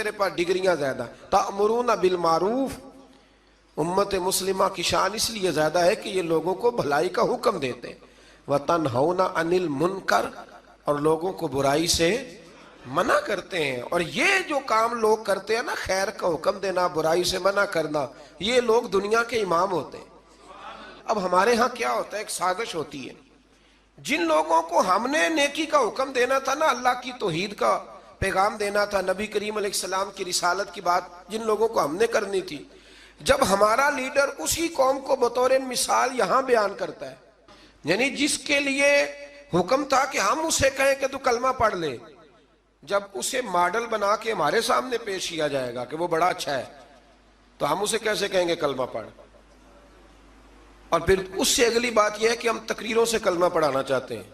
تیرے پاس ڈگریاں زیادہ. تأمرون بالمعروف، امت مسلمہ کی شان اس لیے زیادہ ہے کہ یہ لوگوں کو بھلائی کا حکم دیتے ہیں. وَتَنْهَوْنَ عَنِ الْمُنْكَرِ، اور لوگوں کو برائی سے منع کرتے ہیں. اور یہ جو کام لوگ کرتے ہیں نا، خیر کا حکم دینا، برائی سے منع کرنا، یہ لوگ دنیا کے امام ہوتے ہیں. اب ہمارے ہاں کیا ہوتا ہے، ایک سازش ہوتی ہے. جن لوگوں کو ہم نے نیکی کا حکم دینا تھا نا، اللہ کی توحید کا پیغام دینا تھا، نبی کریم علیہ السلام کی رسالت کی بات جن لوگوں کو ہم نے کرنی تھی، جب ہمارا لیڈر اسی قوم کو بطور مثال یہاں بیان کرتا ہے، یعنی جس کے لیے حکم تھا کہ ہم اسے کہیں کہ تو کلمہ پڑھ لے، جب اسے ماڈل بنا کے ہمارے سامنے پیش کیا جائے گا کہ وہ بڑا اچھا ہے، تو ہم اسے کیسے کہیں گے کلمہ پڑھ؟ اور پھر اس سے اگلی بات یہ ہے کہ ہم تقریروں سے کلمہ پڑھانا چاہتے ہیں.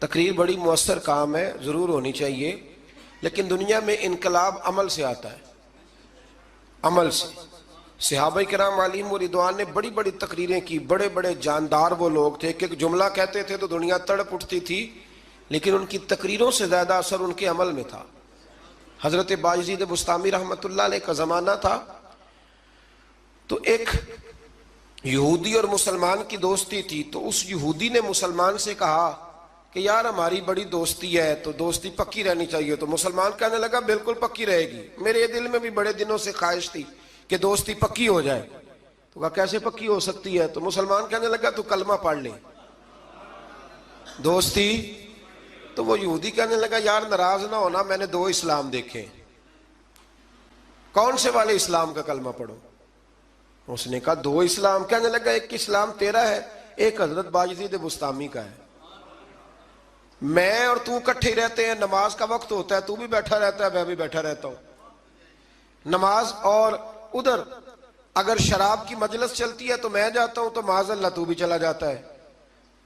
تقریر بڑی مؤثر کام ہے، ضرور ہونی چاہیے، لیکن دنیا میں انقلاب عمل سے آتا ہے، عمل سے. صحابہ کرام علیہم رضوان نے بڑی بڑی تقریریں کی، بڑے بڑے جاندار وہ لوگ تھے کہ ایک جملہ کہتے تھے تو دنیا تڑپ اٹھتی تھی، لیکن ان کی تقریروں سے زیادہ اثر ان کے عمل میں تھا. حضرت باجزید بسطامی رحمۃ اللہ علیہ کا زمانہ تھا، تو ایک یہودی اور مسلمان کی دوستی تھی. تو اس یہودی نے مسلمان سے کہا کہ یار ہماری بڑی دوستی ہے تو دوستی پکی رہنی چاہیے. تو مسلمان کہنے لگا بالکل پکی رہے گی، میرے دل میں بھی بڑے دنوں سے خواہش تھی کہ دوستی پکی ہو جائے. تو کہا کیسے پکی ہو سکتی ہے؟ تو مسلمان کہنے لگا تو کلمہ پڑھ لے دوستی. تو وہ یہودی کہنے لگا یار ناراض نہ ہونا، میں نے 2 اسلام دیکھے، کون سے والے اسلام کا کلمہ پڑھو؟ اس نے کہا 2 اسلام. کہنے لگا ایک اسلام تیرا ہے، ایک حضرت باجزید بسطامی کا ہے. میں اور تو اکٹھے رہتے ہیں، نماز کا وقت ہوتا ہے تو بھی بیٹھا رہتا ہے، میں بھی بیٹھا رہتا ہوں نماز. اور ادھر اگر شراب کی مجلس چلتی ہے تو میں جاتا ہوں، تو معاذ اللہ تو بھی چلا جاتا ہے.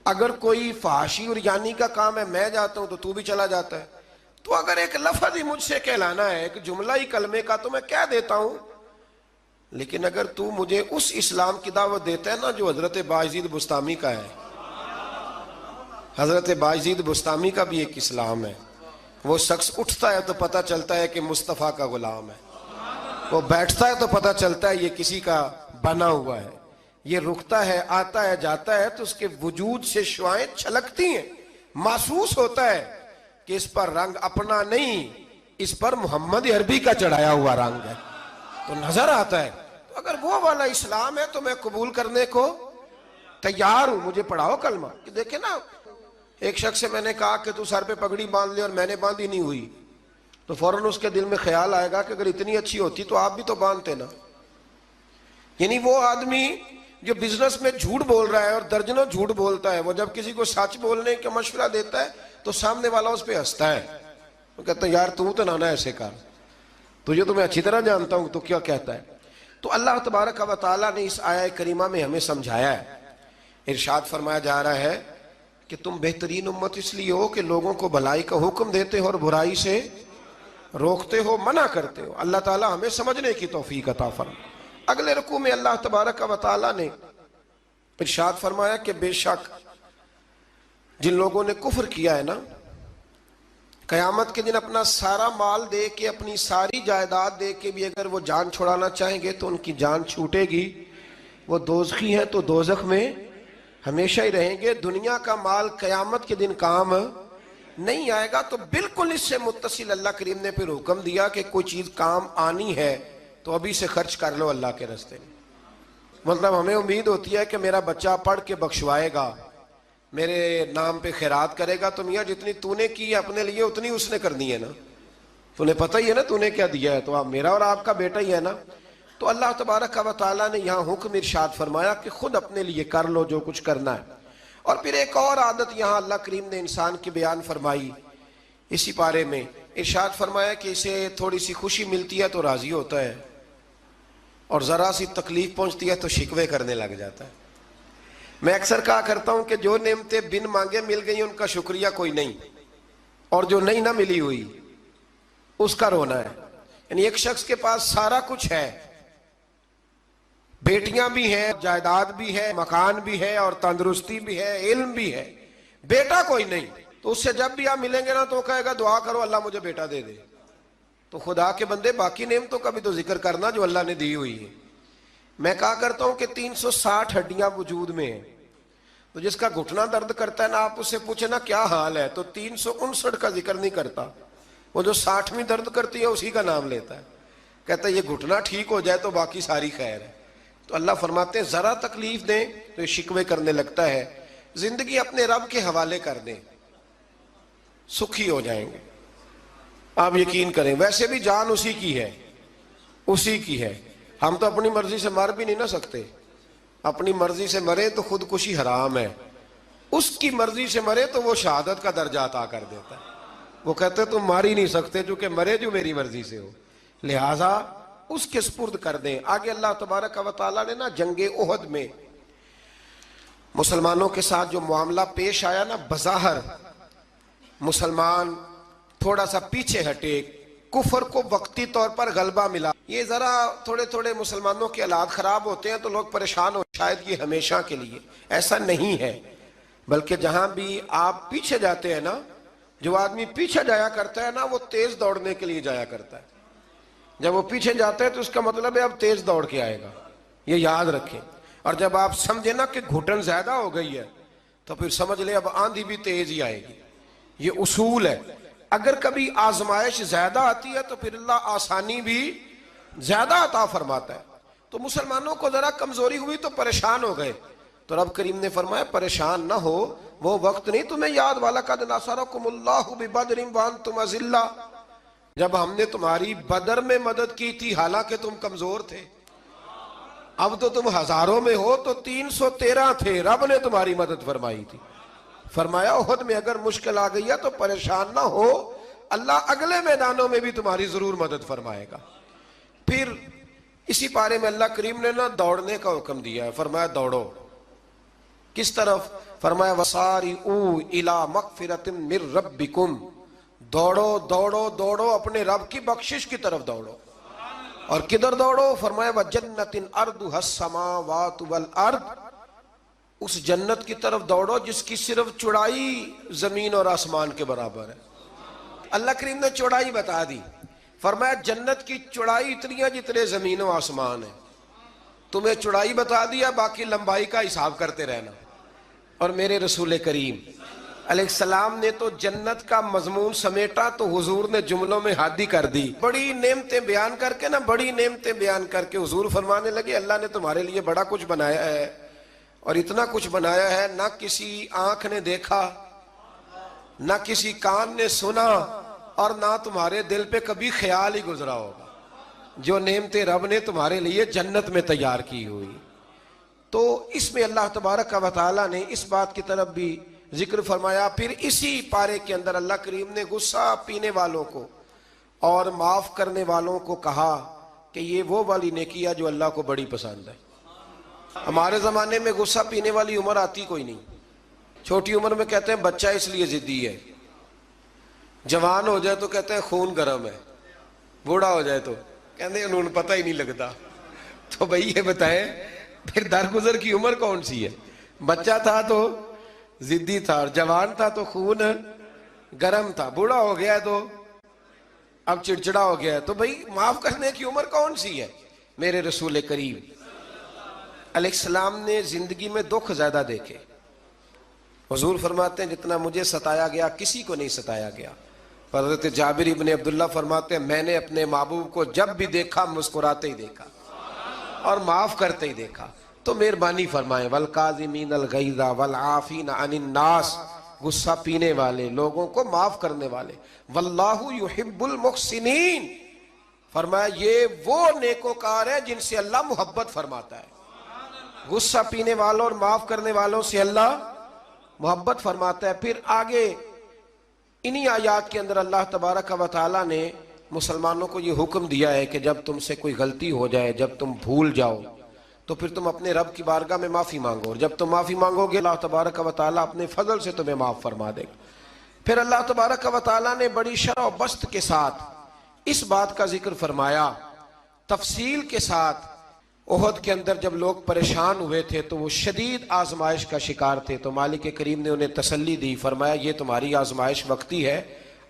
اگر کوئی فحاشی اور یعنی کا کام ہے میں جاتا ہوں تو بھی چلا جاتا ہے. تو اگر ایک لفظ ہی مجھ سے کہلانا ہے، ایک جملہ ہی کلمے کا، تو میں کہہ دیتا ہوں. لیکن اگر تو مجھے اس اسلام کی دعوت دیتا ہے نا جو حضرت باجزید بسطامی کا ہے، حضرت باجزید بسطامی کا بھی ایک اسلام ہے. وہ شخص اٹھتا ہے تو پتہ چلتا ہے کہ مصطفیٰ کا غلام ہے، وہ بیٹھتا ہے تو پتہ چلتا ہے یہ کسی کا بنا ہوا ہے، یہ رکتا ہے، آتا ہے، جاتا ہے تو اس کے وجود سے شعائیں چھلکتی ہیں. محسوس ہوتا ہے کہ اس پر رنگ اپنا نہیں، اس پر محمد عربی کا چڑھایا ہوا رنگ ہے، تو نظر آتا ہے. تو اگر وہ والا اسلام ہے تو میں قبول کرنے کو تیار ہوں، مجھے پڑھاؤ کلمہ. دیکھیں نا، ایک شخص سے میں نے کہا کہ تو سر پہ پگڑی باندھ لے، اور میں نے باندھی نہیں ہوئی، تو فوراً اس کے دل میں خیال آئے گا کہ اگر اتنی اچھی ہوتی تو آپ بھی تو باندھتے نا. یعنی وہ آدمی جو بزنس میں جھوٹ بول رہا ہے اور درجنوں جھوٹ بولتا ہے، وہ جب کسی کو سچ بولنے کا مشورہ دیتا ہے تو سامنے والا اس پہ ہنستا ہے، وہ کہتا ہے یار تو نہ ایسے کر، تجھے تو میں اچھی طرح جانتا ہوں تو کیا کہتا ہے. تو اللہ تبارک و تعالیٰ نے اس آیہ کریمہ میں ہمیں سمجھایا ہے. ارشاد فرمایا جا رہا ہے کہ تم بہترین امت اس لیے ہو کہ لوگوں کو بھلائی کا حکم دیتے ہو اور برائی سے روکتے ہو، منع کرتے ہو. اللہ تعالیٰ ہمیں سمجھنے کی توفیق عطا فرمائے. اگلے رکوع میں اللہ تبارک و تعالیٰ نے ارشاد فرمایا کہ بے شک جن لوگوں نے کفر کیا ہے نا، قیامت کے دن اپنا سارا مال دے کے، اپنی ساری جائیداد دے کے بھی اگر وہ جان چھڑانا چاہیں گے تو ان کی جان چھوٹے گی. وہ دوزخی ہیں تو دوزخ میں ہمیشہ ہی رہیں گے. دنیا کا مال قیامت کے دن کام نہیں آئے گا. تو بالکل اس سے متصل اللہ کریم نے پھر حکم دیا کہ کوئی چیز کام آنی ہے تو ابھی سے خرچ کر لو اللہ کے راستے میں. مطلب ہمیں امید ہوتی ہے کہ میرا بچہ پڑھ کے بخشوائے گا، میرے نام پہ خیرات کرے گا، تو میاں جتنی تو نے کی ہے اپنے لیے اتنی اس نے کرنی ہے نا. تمہیں پتہ ہی ہے نا تو نے کیا دیا ہے، تو آپ میرا اور آپ کا بیٹا ہی ہے نا. تو اللہ تبارک و تعالیٰ نے یہاں حکم ارشاد فرمایا کہ خود اپنے لیے کر لو جو کچھ کرنا ہے. اور پھر ایک اور عادت یہاں اللہ کریم نے انسان کی بیان فرمائی اسی پارے میں. ارشاد فرمایا کہ اسے تھوڑی سی خوشی ملتی ہے تو راضی ہوتا ہے، اور ذرا سی تکلیف پہنچتی ہے تو شکوے کرنے لگ جاتا ہے. میں اکثر کہا کرتا ہوں کہ جو نعمتیں بن مانگے مل گئی ان کا شکریہ کوئی نہیں، اور جو نہیں نہ ملی ہوئی اس کا رونا ہے. یعنی ایک شخص کے پاس سارا کچھ ہے، بیٹیاں بھی ہیں، جائیداد بھی ہے، مکان بھی ہے، اور تندرستی بھی ہے، علم بھی ہے، بیٹا کوئی نہیں، تو اس سے جب بھی آپ ملیں گے نا تو کہے گا دعا کرو اللہ مجھے بیٹا دے دے. تو خدا کے بندے باقی نعمتوں کا بھی تو ذکر کرنا جو اللہ نے دی ہوئی ہے. میں کہا کرتا ہوں کہ 360 ہڈیاں وجود میں ہیں، تو جس کا گھٹنا درد کرتا ہے نا، آپ اس سے پوچھیں نا کیا حال ہے، تو 359 کا ذکر نہیں کرتا. وہ جو 60ویں درد کرتی ہے اسی کا نام لیتا ہے، کہتا ہے یہ گھٹنا ٹھیک ہو جائے تو باقی ساری خیر ہے. تو اللہ فرماتے ہیں ذرا تکلیف دیں تو یہ شکوے کرنے لگتا ہے. زندگی اپنے رب کے حوالے کر دیں، سکھی ہو جائیں گے. آپ یقین کریں، ویسے بھی جان اسی کی ہے، اسی کی ہے. ہم تو اپنی مرضی سے مر بھی نہیں نہ سکتے. اپنی مرضی سے مرے تو خودکشی حرام ہے، اس کی مرضی سے مرے تو وہ شہادت کا درجہ عطا کر دیتا ہے. وہ کہتے ہیں تم مار ہی نہیں سکتے چونکہ مرے جو میری مرضی سے ہو، لہٰذا اس کے سپرد کر دیں. آگے اللہ تبارک و تعالیٰ نے نا جنگ احد میں مسلمانوں کے ساتھ جو معاملہ پیش آیا نا، بظاہر مسلمان تھوڑا سا پیچھے ہٹے، کفر کو وقتی طور پر غلبہ ملا. یہ ذرا تھوڑے تھوڑے مسلمانوں کے حالات خراب ہوتے ہیں تو لوگ پریشان ہو، شاید یہ ہمیشہ کے لیے. ایسا نہیں ہے، بلکہ جہاں بھی آپ پیچھے جاتے ہیں نا، جو آدمی پیچھے جایا کرتا ہے نا وہ تیز دوڑنے کے لیے جایا کرتا ہے. جب وہ پیچھے جاتا ہے تو اس کا مطلب ہے اب تیز دوڑ کے آئے گا، یہ یاد رکھیں. اور جب آپ سمجھے نا کہ گھٹن زیادہ ہو گئی ہے تو پھر سمجھ لیں اب آندھی بھی تیز ہی آئے گی. یہ اصول ہے. اگر کبھی آزمائش زیادہ آتی ہے تو پھر اللہ آسانی بھی زیادہ عطا فرماتا ہے. تو مسلمانوں کو ذرا کمزوری ہوئی تو پریشان ہو گئے، تو رب کریم نے فرمایا پریشان نہ ہو، وہ وقت نہیں تمہیں یاد والا قد نصرکم اللہ ببدر وانتم اذلہ، جب ہم نے تمہاری بدر میں مدد کی تھی حالانکہ تم کمزور تھے. اب تو تم ہزاروں میں ہو تو 313 تھے، رب نے تمہاری مدد فرمائی تھی. فرمایا احد میں اگر مشکل آ گئی ہے تو پریشان نہ ہو، اللہ اگلے میدانوں میں بھی تمہاری ضرور مدد فرمائے گا. پھر اسی پارے میں اللہ کریم نے نا دوڑنے کا حکم دیا ہے. فرمایا دوڑو. کس طرف؟ فرمایا وَسَارِعُوا إِلَىٰ مَغْفِرَةٍ مِّن رَبِّكُمْ، دوڑو دوڑو دوڑو اپنے رب کی بخشش کی طرف دوڑو. اور کدھر دوڑو؟ فرمایا وَجَنَّةٍ أَرْضُهَا السَّمَاوَاتُ وَالْأَرْضُ، اس جنت کی طرف دوڑو جس کی صرف چوڑائی زمین اور آسمان کے برابر ہے. اللہ کریم نے چوڑائی بتا دی. فرمایا جنت کی چوڑائی اتنی ہے جتنے زمین و آسمان ہے. تمہیں چوڑائی بتا دیا، باقی لمبائی کا حساب کرتے رہنا. اور میرے رسول کریم علیہ السلام نے تو جنت کا مضمون سمیٹا تو حضور نے جملوں میں حادی کر دی. بڑی نعمتیں بیان کر کے نا، بڑی نعمتیں بیان کر کے حضور فرمانے لگے اللہ نے تمہارے لیے بڑا کچھ بنایا ہے، اور اتنا کچھ بنایا ہے نہ کسی آنکھ نے دیکھا، نہ کسی کان نے سنا، اور نہ تمہارے دل پہ کبھی خیال ہی گزرا ہوگا، جو نعمتیں رب نے تمہارے لیے جنت میں تیار کی ہوئی. تو اس میں اللہ تبارک و تعالیٰ نے اس بات کی طرف بھی ذکر فرمایا. پھر اسی پارے کے اندر اللہ کریم نے غصہ پینے والوں کو اور معاف کرنے والوں کو کہا کہ یہ وہ والی نیکی ہے جو اللہ کو بڑی پسند ہے. ہمارے زمانے میں غصہ پینے والی عمر آتی کوئی نہیں. چھوٹی عمر میں کہتے ہیں بچہ اس لیے ضدی ہے، جوان ہو جائے تو کہتے ہیں خون گرم ہے، بوڑھا ہو جائے تو کہتے ہیں انہوں پتہ ہی نہیں لگتا. تو بھئی یہ بتائیں پھر درگزر کی عمر کون سی ہے؟ بچہ تھا تو ضدی تھا، اور جوان تھا تو خون گرم تھا، بوڑھا ہو گیا تو اب چڑچڑا ہو گیا. تو بھئی معاف کرنے کی عمر کون سی ہے؟ میرے رسول کریم علیہ السلام نے زندگی میں دکھ زیادہ دیکھے. حضور فرماتے ہیں جتنا مجھے ستایا گیا کسی کو نہیں ستایا گیا. حضرت جابر ابن عبداللہ فرماتے ہیں میں نے اپنے محبوب کو جب بھی دیکھا مسکراتے ہی دیکھا اور معاف کرتے ہی دیکھا. تو مہربانی فرمائیں والکاظمین الغیظ والعافین عن الناس، غصہ پینے والے لوگوں کو معاف کرنے والے. واللہ یحب المحسنین، فرمایا یہ وہ نیکوکار ہیں جن سے اللہ محبت فرماتا ہے. غصہ پینے والوں اور معاف کرنے والوں سے اللہ محبت فرماتا ہے. پھر آگے انہی آیات کے اندر اللہ تبارک و تعالیٰ نے مسلمانوں کو یہ حکم دیا ہے کہ جب تم سے کوئی غلطی ہو جائے، جب تم بھول جاؤ تو پھر تم اپنے رب کی بارگاہ میں معافی مانگو، اور جب تم معافی مانگو گے اللہ تبارک و تعالیٰ اپنے فضل سے تمہیں معاف فرما دے گا. پھر اللہ تبارک و تعالیٰ نے بڑی شرح و بسط کے ساتھ اس بات کا ذکر فرمایا تفصیل کے ساتھ. احد کے اندر جب لوگ پریشان ہوئے تھے تو وہ شدید آزمائش کا شکار تھے، تو مالک کریم نے انہیں تسلی دی. فرمایا یہ تمہاری آزمائش وقتی ہے،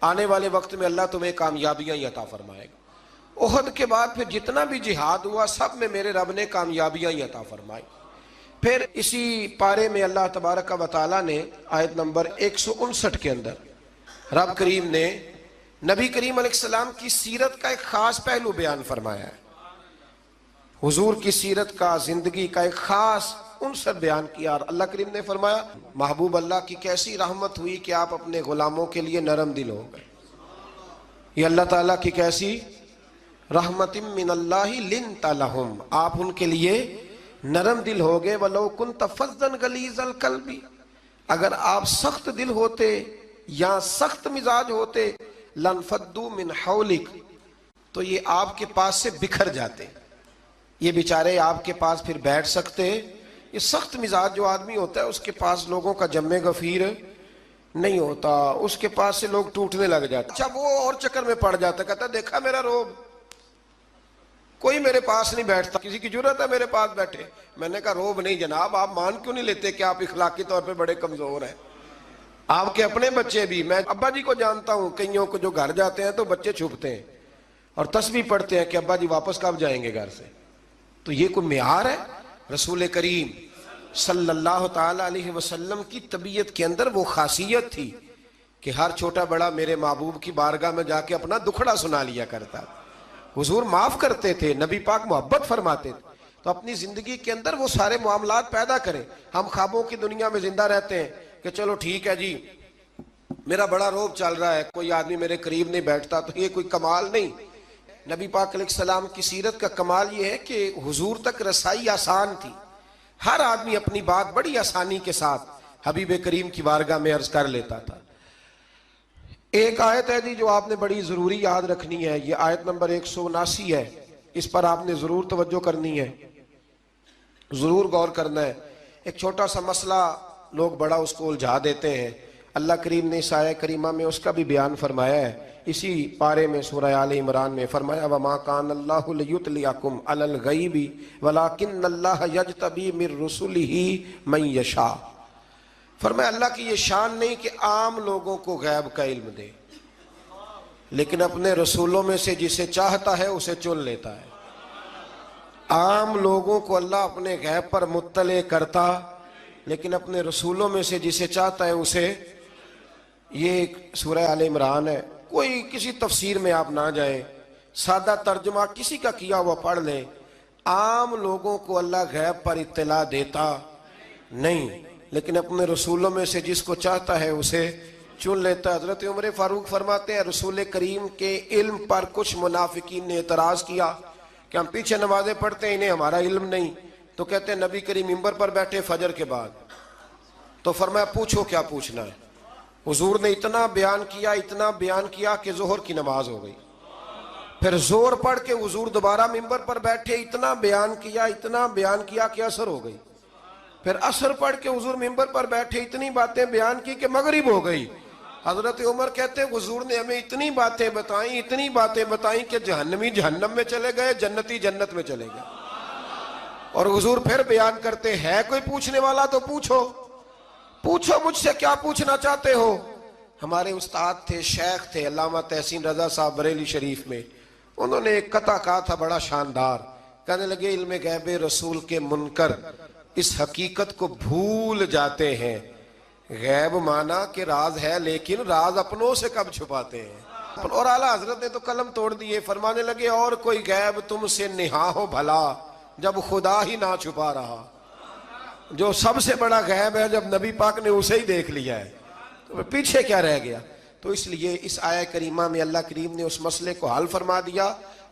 آنے والے وقت میں اللہ تمہیں کامیابیاں ہی عطا فرمائے گا۔ احد کے بعد پھر جتنا بھی جہاد ہوا سب میں میرے رب نے کامیابیاں ہی عطا فرمائی۔ پھر اسی پارے میں اللہ تبارک و تعالیٰ نے آیت نمبر 159 کے اندر رب کریم نے نبی کریم علیہ السلام کی سیرت کا ایک خاص پہلو بیان فرمایا ہے۔ حضور کی سیرت کا، زندگی کا ایک خاص عنصر بیان کیا، اور اللہ کریم نے فرمایا محبوب اللہ کی کیسی رحمت ہوئی کہ آپ اپنے غلاموں کے لیے نرم دل ہو گئے۔ یہ اللہ تعالیٰ کی کیسی رحمت من اللہ لنت لہم، آپ ان کے لیے نرم دل ہو گئے۔ وَلَوْ كُنْتَ فَظًّا غَلِيظَ الْقَلْبِ، اگر آپ سخت دل ہوتے یا سخت مزاج ہوتے، لَانْفَضُّوا مِنْ حَوْلِكَ، تو یہ آپ کے پاس سے بکھر جاتے، یہ بیچارے آپ کے پاس پھر بیٹھ سکتے۔ یہ سخت مزاج جو آدمی ہوتا ہے اس کے پاس لوگوں کا جمع غفیر نہیں ہوتا، اس کے پاس سے لوگ ٹوٹنے لگ جاتے۔ اچھا وہ اور چکر میں پڑ جاتا، کہتا دیکھا میرا روب، کوئی میرے پاس نہیں بیٹھتا، کسی کی جرت ہے میرے پاس بیٹھے؟ میں نے کہا روب نہیں جناب، آپ مان کیوں نہیں لیتے کہ آپ اخلاقی طور پہ بڑے کمزور ہیں؟ آپ کے اپنے بچے بھی، میں ابا جی کو جانتا ہوں، کئیوں کو جو گھر جاتے ہیں تو بچے چھپتے ہیں اور تسبیح پڑھتے ہیں کہ ابا جی واپس کب جائیں گے گھر سے۔ تو یہ کوئی معیار ہے؟ رسول کریم صلی اللہ تعالی علیہ وسلم کی طبیعت کے اندر وہ خاصیت تھی کہ ہر چھوٹا بڑا میرے محبوب کی بارگاہ میں جا کے اپنا دکھڑا سنا لیا کرتا۔ حضور معاف کرتے تھے، نبی پاک محبت فرماتے تھے۔ تو اپنی زندگی کے اندر وہ سارے معاملات پیدا کریں۔ ہم خوابوں کی دنیا میں زندہ رہتے ہیں کہ چلو ٹھیک ہے جی میرا بڑا روب چل رہا ہے، کوئی آدمی میرے قریب نہیں بیٹھتا، تو یہ کوئی کمال نہیں۔ نبی پاک علیہ السلام کی سیرت کا کمال یہ ہے کہ حضور تک رسائی آسان تھی، ہر آدمی اپنی بات بڑی آسانی کے ساتھ حبیب کریم کی بارگاہ میں عرض کر لیتا تھا۔ ایک آیت ہے جی جو آپ نے بڑی ضروری یاد رکھنی ہے، یہ آیت نمبر 179 ہے، اس پر آپ نے ضرور توجہ کرنی ہے، ضرور غور کرنا ہے۔ ایک چھوٹا سا مسئلہ لوگ بڑا اس کو الجھا دیتے ہیں، اللہ کریم نے اس آیت کریمہ میں اس کا بھی بیان فرمایا ہے۔ اسی پارے میں سورہ آل عمران میں فرمایا وَمَا كَانَ اللَّهُ لِيُطْلِعَكُمْ عَلَى الْغَيْبِ وَلَكِنَّ اللَّهَ يَجْتَبِي مِن رُّسُلِهِ مَن يَشَاءُ، فرمایا اللہ کی یہ شان نہیں کہ عام لوگوں کو غیب کا علم دے، لیکن اپنے رسولوں میں سے جسے چاہتا ہے اسے چن لیتا ہے۔ عام لوگوں کو اللہ اپنے غیب پر مطلع کرتا، لیکن اپنے رسولوں میں سے جسے چاہتا ہے اسے، یہ سورہ آل عمران ہے۔ کوئی کسی تفسیر میں آپ نہ جائیں، سادہ ترجمہ کسی کا کیا ہوا پڑھ لیں، عام لوگوں کو اللہ غیب پر اطلاع دیتا نہیں، لیکن اپنے رسولوں میں سے جس کو چاہتا ہے اسے چن لیتا ہے۔ حضرت عمر فاروق فرماتے ہیں رسول کریم کے علم پر کچھ منافقین نے اعتراض کیا کہ ہم پیچھے نمازیں پڑھتے ہیں، انہیں ہمارا علم نہیں، تو کہتے ہیں نبی کریم منبر پر بیٹھے فجر کے بعد، تو فرمایا پوچھو کیا پوچھنا ہے۔ حضور نے اتنا بیان کیا کہ ظہر کی نماز ہو گئی، پھر زور پڑھ کے حضور دوبارہ منبر پر بیٹھے، اتنا بیان کیا کہ عصر ہو گئی، پھر عصر پڑھ کے حضور منبر پر بیٹھے، اتنی باتیں بیان کی کہ مغرب ہو گئی۔ حضرت عمر کہتے ہیں حضور نے ہمیں اتنی باتیں بتائیں کہ جہنمی جہنم میں چلے گئے، جنتی جنت میں چلے گئے۔ اور حضور پھر بیان کرتے ہے کوئی پوچھنے والا تو پوچھو مجھ سے کیا پوچھنا چاہتے ہو۔ ہمارے استاد تھے، شیخ تھے علامہ تحسین رضا صاحب بریلی شریف میں، انہوں نے ایک قطعہ کہا تھا بڑا شاندار، کہنے لگے علم غیب رسول کے منکر اس حقیقت کو بھول جاتے ہیں، غیب مانا کہ راز ہے لیکن راز اپنوں سے کب چھپاتے ہیں۔ اور اعلیٰ حضرت نے تو قلم توڑ دیے، فرمانے لگے اور کوئی غیب تم سے نہا ہو بھلا جب خدا ہی نہ چھپا رہا، جو سب سے بڑا غیب ہے جب نبی پاک نے اسے ہی دیکھ لیا ہے تو پیچھے کیا رہ گیا۔ تو اس لیے اس آیہ کریمہ میں اللہ کریم نے اس مسئلے کو حل فرما دیا۔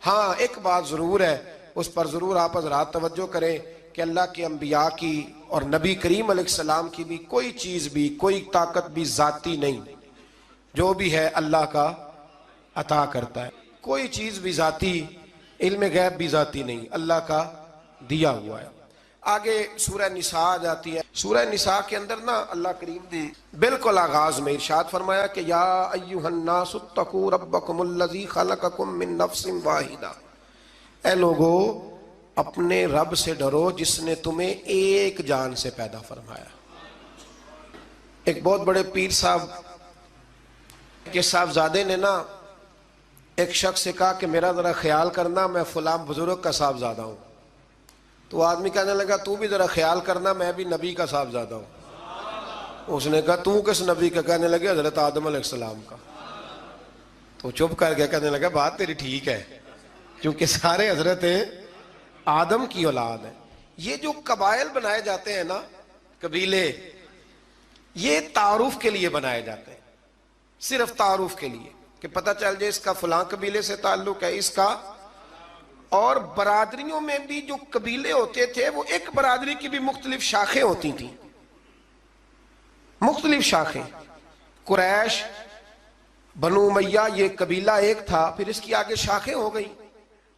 ہاں ایک بات ضرور ہے، اس پر ضرور آپ حضرات توجہ کریں کہ اللہ کے انبیاء کی اور نبی کریم علیہ السلام کی بھی کوئی چیز بھی، کوئی طاقت بھی ذاتی نہیں، جو بھی ہے اللہ کا عطا کرتا ہے، کوئی چیز بھی ذاتی، علم غیب بھی ذاتی نہیں، اللہ کا دیا ہوا ہے۔ آگے سورہ نساء آ جاتی ہے، سورہ نساء کے اندر نا اللہ کریم نے بالکل آغاز میں ارشاد فرمایا کہ یا ایھا الناس اتقوا ربکم الذی خلقکم من نفس واحدہ، اے لوگو اپنے رب سے ڈرو جس نے تمہیں ایک جان سے پیدا فرمایا۔ ایک بہت بڑے پیر صاحب کہ صاحبزادے نے نا ایک شخص سے کہا کہ میرا ذرا خیال کرنا، میں فلاں بزرگ کا صاحبزادہ ہوں. تو آدمی کہنے لگا تو بھی ذرا خیال کرنا، میں بھی نبی کا صاحبزادہ ہوں. اس نے کہا تو کس نبی کا؟ کہنے لگے حضرت آدم علیہ السلام کا. تو چپ کر گیا، کہنے لگا بات تیری ٹھیک ہے، کیونکہ سارے حضرت آدم کی اولاد ہیں. یہ جو قبائل بنائے جاتے ہیں نا، قبیلے، یہ تعارف کے لیے بنائے جاتے ہیں، صرف تعارف کے لیے کہ پتہ چل جائے اس کا فلاں قبیلے سے تعلق ہے، اس کا. اور برادریوں میں بھی جو قبیلے ہوتے تھے وہ ایک برادری کی بھی مختلف شاخیں ہوتی تھیں، مختلف شاخیں. قریش، بنو امیہ، یہ قبیلہ ایک تھا، پھر اس کی آگے شاخیں ہو گئی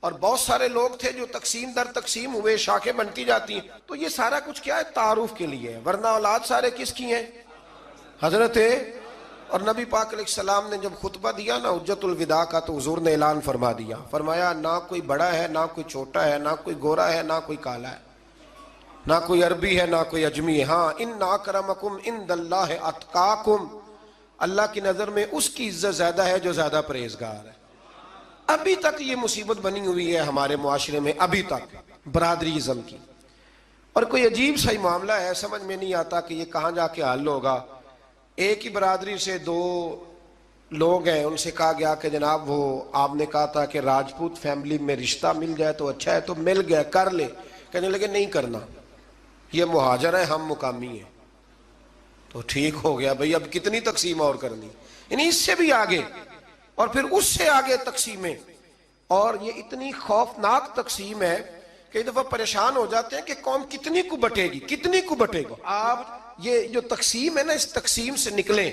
اور بہت سارے لوگ تھے جو تقسیم در تقسیم ہوئے، شاخیں بنتی جاتی ہیں. تو یہ سارا کچھ کیا ہے؟ تعارف کے لیے ہے، ورنہ اولاد سارے کس کی ہیں؟ حضرت. اور نبی پاک علیہ السلام نے جب خطبہ دیا نا حجت الوداع کا، تو حضور نے اعلان فرما دیا، فرمایا نہ کوئی بڑا ہے، نہ کوئی چھوٹا ہے، نہ کوئی گورا ہے، نہ کوئی کالا ہے، نہ کوئی عربی ہے، نہ کوئی اجمی ہے. ہاں، ان اکرمکم عند اللہ اتقاکم، اللہ کی نظر میں اس کی عزت زیادہ ہے جو زیادہ پرہیزگار ہے. ابھی تک یہ مصیبت بنی ہوئی ہے ہمارے معاشرے میں، ابھی تک برادریزم کی. اور کوئی عجیب سا ہی معاملہ ہے، سمجھ میں نہیں آتا کہ یہ کہاں جا کے حل ہوگا. ایک ہی برادری سے دو لوگ ہیں، ان سے کہا گیا کہ جناب وہ آپ نے کہا تھا کہ راجپوت فیملی میں رشتہ مل جائے تو اچھا ہے، تو مل گیا، کر لے. کہنے لگے نہیں کرنا، یہ مہاجر ہیں، ہم مقامی ہیں. تو ٹھیک ہو گیا بھئی، اب کتنی تقسیم اور کرنی، یعنی اس سے بھی آگے اور پھر اس سے آگے تقسیمیں. اور یہ اتنی خوفناک تقسیم ہے کئی دفعہ پریشان ہو جاتے ہیں کہ قوم کتنی کو بٹے گی، کتنی کو بٹے گا. آپ یہ جو تقسیم ہے نا، اس تقسیم سے نکلیں.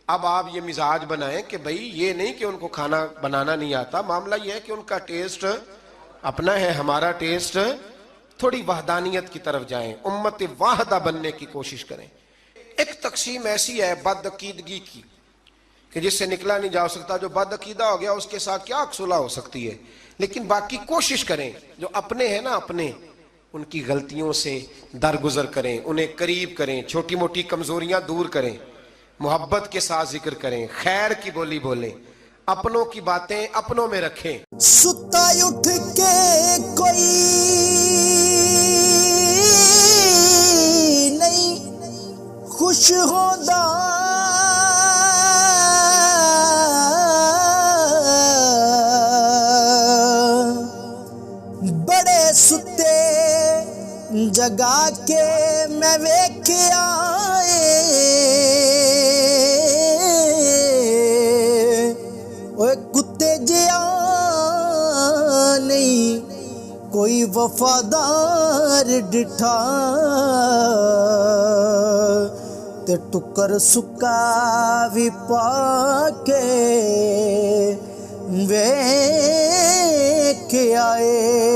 اب آپ یہ مزاج بنائیں کہ بھئی یہ نہیں کہ ان کو کھانا بنانا نہیں آتا، معاملہ یہ ہے کہ ان کا ٹیسٹ اپنا ہے، ہمارا ٹیسٹ. تھوڑی وحدانیت کی طرف جائیں، امت واحدہ بننے کی کوشش کریں. ایک تقسیم ایسی ہے بد عقیدگی کی کہ جس سے نکلا نہیں جا سکتا. جو بد عقیدہ ہو گیا اس کے ساتھ کیا صلح ہو سکتی ہے؟ لیکن باقی کوشش کریں، جو اپنے ہیں نا اپنے، ان کی غلطیوں سے درگزر کریں، انہیں قریب کریں، چھوٹی موٹی کمزوریاں دور کریں، محبت کے ساتھ ذکر کریں، خیر کی بولی بولیں، اپنوں کی باتیں اپنوں میں رکھیں. ستا اٹھ کے کوئی نہیں خوش ہوتا، بڑے ستے جگا کے میں ویکھیا اوے کتے جیا نہیں کوئی وفادار ڈٹھا، تے ٹکر سکا بھی پا کے ویکھ آئے.